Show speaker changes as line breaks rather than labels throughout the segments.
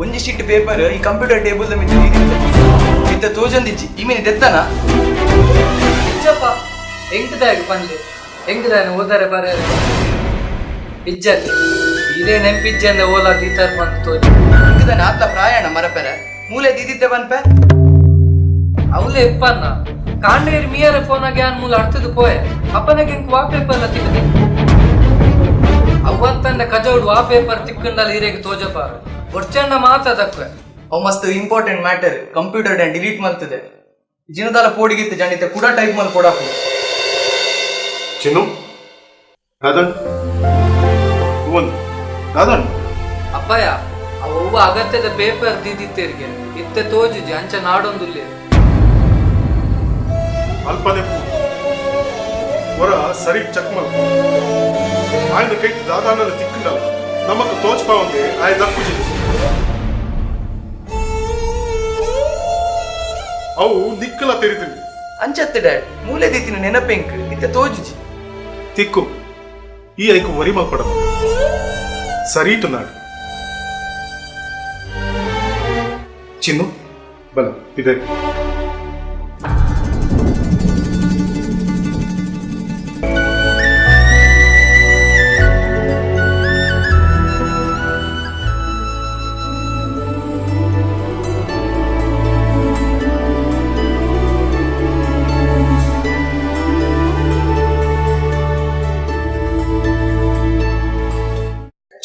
ಒಂಜಿ sheet paper ಈ computer table ಇತ್ತ ತೋಜಂದಿಚ್ಚಿ ಈಮೇಲೆ ತೆತ್ತಾನ
ಇಜ್ಜಪ್ಪ ಎಂಕದಾಗ ಪಂದೆ ಎಂಕದಾನೆ ಓದಾರೆ ಬರ ಇಜ್ಜತ್ತೆ ಇದೇ ನೆಂಪಿಜ್ಜಂದ ಓಲಾ ದೀತಾರ್ ಬಂದು ತೋಜಿ
ಎಂಕದಾನೆ ಆತ ಪ್ರಾಯಣ ಮರಪೆರ ಮೂಲೆ ದೀದಿದ್ದೆ ಬನ್ಪೆ
ಅವಲೇ ಎಪ್ಪನ್ನ ಕಾಂಡೇರಿ ಮಿಯರ ಫೋನಾಗೆ ಅನ್ ಮೂಲ ಅರ್ಥದು ಪೋಯೆ ಅಪ್ಪನಿಗೆ ಎಂಕ್ ವಾ ಪೇಪರ್ ಎಲ್ಲ ತಿಕ್ಕದೆ ಅವತ್ತಂದ ಕಜೌಡ್ ವಾ ಪೇಪರ್ ತಿಕ್ಕಂಡಲ್ಲ ಹಿರೇಗೆ ತೋಜಪ್ಪ ಒರ್ಚಂಡ ಮಾತಾದಕ್ವೆ
ಅವು ಮಸ್ತ್ ಇಂಪಾರ್ಟೆಂಟ್ ಮ್ಯಾಟರ್ ಕಂಪ್ಯೂಟರ್ ಡಿಲೀಟ್ ಮಾಡ್ತದೆ ಜಿನದಾಲ ಪೋಡಿಗಿತ್ತು ಜನಿತೆ ಕೂಡ ಟೈಪ್ ಮಾಡಿ ಕೊಡಾಕು
ಚಿನ್ನು ರಾಧನ್ ರಾಧನ್
ಅಪ್ಪಯ್ಯ ಅವು ಅಗತ್ಯದ ಪೇಪರ್ ದಿದ್ದಿತ್ತೇರಿಗೆ ಇತ್ತೆ ತೋಜುಜಿ ಅಂಚ ನಾಡೊಂದುಲ್ಲೇ
ಅಲ್ಪನೆ ಹೊರ ಸರಿ ಚೆಕ್ ಮಾಡ ఆయన ಕೈ దాదానలు తిక్కునల నమకు తోచపా ఉంది ఆయన దక్కుజి ಅವು ನಿಕ್ಕಲ ತೆರಿದಿನಿ
ಅಂಚತ್ತೆ ಡ್ಯಾಡ್ ಮೂಲೆ ದೀತಿನ ನೆನಪೆಂಕ್ ಇತ್ತೆ ತೋಜುಜಿ
ತಿಕ್ಕು ಈ ಐಕು ವರಿ ಮಲ್ಪಡ ಸರೀಟು ನಾಡು ಚಿನ್ನು ಬಲ ಇದೆ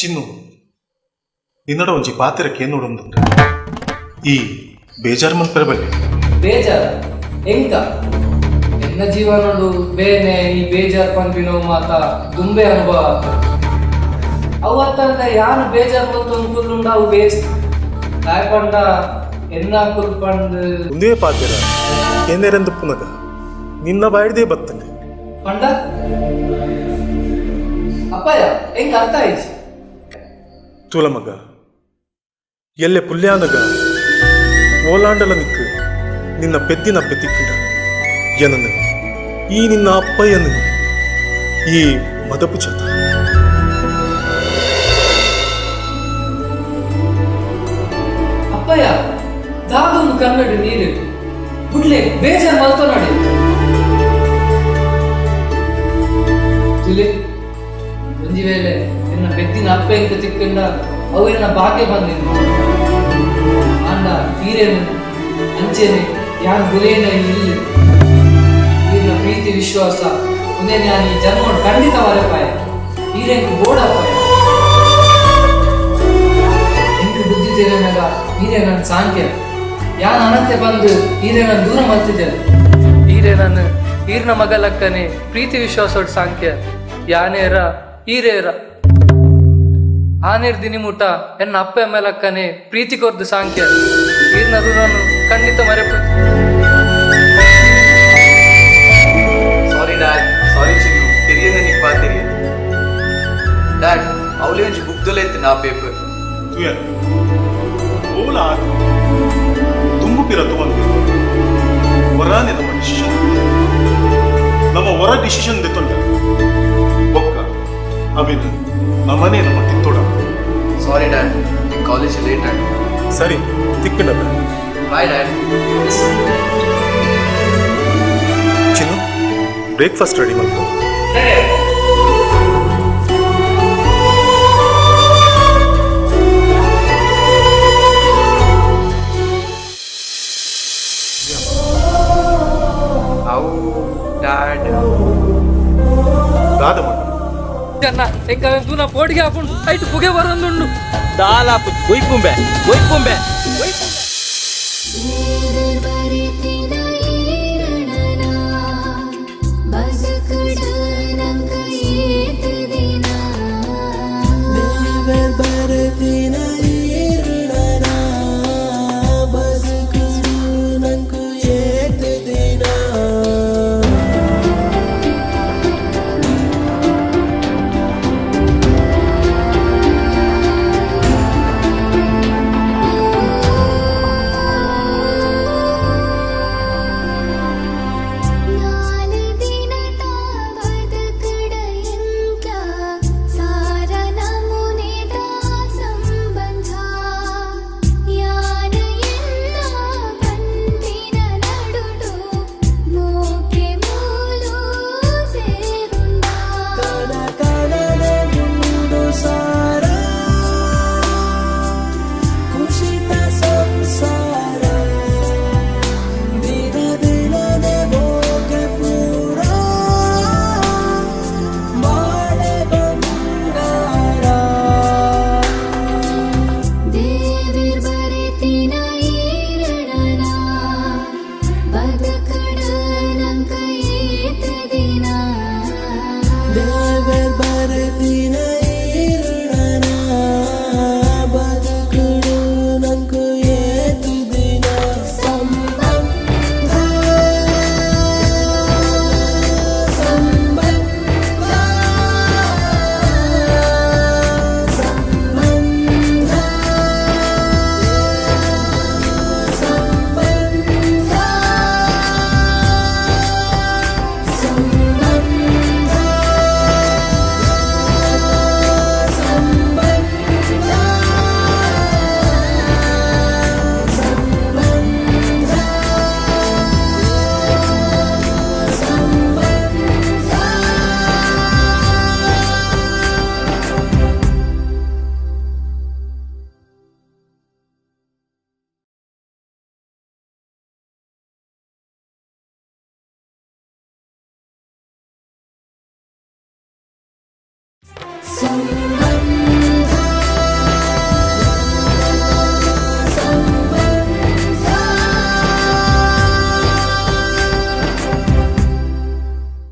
ಚಿನ್ನು ನಿನ್ನಡ ಒಂಜಿ ಪಾತಿರಕ್ಕೆ ಏನು ನೋಡೊಂದುಂಡು ಈ ಬೇಜಾರು ಮಲ್ಪರೆ ಬಲ್ಲಿ
ಬೇಜಾರ ಎಂಕ ಎನ್ನ ಜೀವನಡು ಬೇನೆ ಈ ಬೇಜಾರ್ ಪಂಪಿನೋ ಮಾತ ದುಂಬೆ ಅನುಭವ ಅವತ್ತಂದ ಯಾನು ಬೇಜಾರ್ ಬಂತು ಅನ್ಕುಲ್ಲುಂಡ ಅವು ಬೇಸ್ ಕಾಯ್ಪಂಡ ಎನ್ನ ಕುಲ್ಪಂಡ್
ಒಂದೇ ಪಾತಿರ ಏನೇರೆಂದು ಪುನಗ ನಿನ್ನ ಬಾಯ್ದೇ ಬತ್ತನೆ
ಪಂಡ ಅಪ್ಪಯ್ಯ ಎಂಕ ಅರ್ಥ ಆಯ್ತು
ತುಲಮಗ ಎಲ್ಲೆ ಪುಲ್ಯಾನಗ ಓಲಾಂಡಲ ನಿಕ್ಕು ನಿನ್ನ ಪೆದ್ದಿನ ಪೆತ್ತಿಕ್ಕಿಡ ಏನನ್ನು ಈ ನಿನ್ನ ಅಪ್ಪಯ್ಯನು ಈ ಮದಪು ಚತ
ಅಪ್ಪಯ್ಯ ದಾದೊಂದು ಕನ್ನಡ ನೀರು ಬುಡ್ಲೆ ಬೇಜಾರು ಮಾತನಾಡಿ ತುಲೆ ಒಂಜಿ ವೇಳೆ ಎನ್ನ ಬೆದ್ದಿನ ಅಪ್ಪ ಎಂಕ ತಿಕ್ಕಂಡ ಅವು ಎನ್ನ ಭಾಗ್ಯ ಬಂದಿದ್ದು ಅಂಡ ತೀರೇನು ಅಂಚೆನೆ ಯಾನ್ ಗುಲೇನ ಇಲ್ಲಿ ನಿನ್ನ ಪ್ರೀತಿ ವಿಶ್ವಾಸ ಮುಂದೆ ನಾನು ಈ ಜನ್ಮ ಖಂಡಿತ ವರಪಾಯ ಹೀರೆಂಕು ಬೋಡಪ್ಪಾಯ ಎಂಕು ಬುದ್ಧಿ ತೆರೆನಾಗ ಹೀರೆ ನನ್ನ ಸಾಂಖ್ಯ ಯಾನ್ ಅನಂತೆ ಬಂದು ಹೀರೆ ನನ್ನ ದೂರ ಮಲ್ತಿದ್ದೇನೆ ಹೀರೆ ನನ್ನ ಹೀರ್ನ ಮಗಲಕ್ಕನೆ ಪ್ರೀತಿ ವಿಶ್ವಾಸೋಡ್ ಸಾಂಖ್ಯ ಯಾನೇರ ಹೀರೇರ ಆನೇರ್ ದಿನಿಮುಟ ಎನ್ನ ಅಪ್ಪ ಮೇಲಕ್ಕನೆ ಪ್ರೀತಿ ಕೊರ್ದು ಸಾಂಖ್ಯ ಹೀರ್ನ ಋಣನು ಖಂಡಿತ ಮರೆಪು
ಸಾರಿ ಡ್ಯಾಡ್ ಸಾರಿ ಚಿನ್ನು ತೆರಿಯನೆ ನಿಕ್ ಬಾ ತೆರಿಯ ಡ್ಯಾಡ್ ಅವಲೇ ಒಂಜಿ ಬುಕ್ದೊಲೆ ಇತ್ತು ನಾ ಪೇಪರ್
ತುಯ ಓಲ ತುಂಬು ಪಿರ ತುವಂದು ವರಾನೆ ನಮ್ಮ ಡಿಸಿಷನ್ ನಮ್ಮ ವರ ಡಿಸಿಷನ್ ದೆತ್ತೊಂಡ ಬೊಕ್ಕ ಅಭಿನ ನಮ್ಮನೆ ನಮ್ಮ ತಿತ್ತೋಡ
ಸಾರಿ ಡ್ಯಾಡ್ ಕಾಲೇಜ್ ಲೇಟ್ ಆಗಿ
ಸರಿ ತಿಕ್ಕಿನ
ಬಾಯ್ ಡ್ಯಾಡ್
ಚಿನ್ನು ಬ್ರೇಕ್ಫಾಸ್ಟ್ ರೆಡಿ ಮಾಡ್ಕೊ
ಅವು ಡ್ಯಾಡ್
ದಾದಮ್ಮ
ಜನ್ನ ಎಂಕ ದೂನ ಕೋಡಿಗೆ ಹಾಕೊಂಡು ಐಟು ಪುಗೆ ಬರೋದುಂಡು.
ದಾಲಾಪು ಒಯ್ಪುಂಬೆ ಒಯ್ಪುಂಬೆ
ಬರಿತಿನ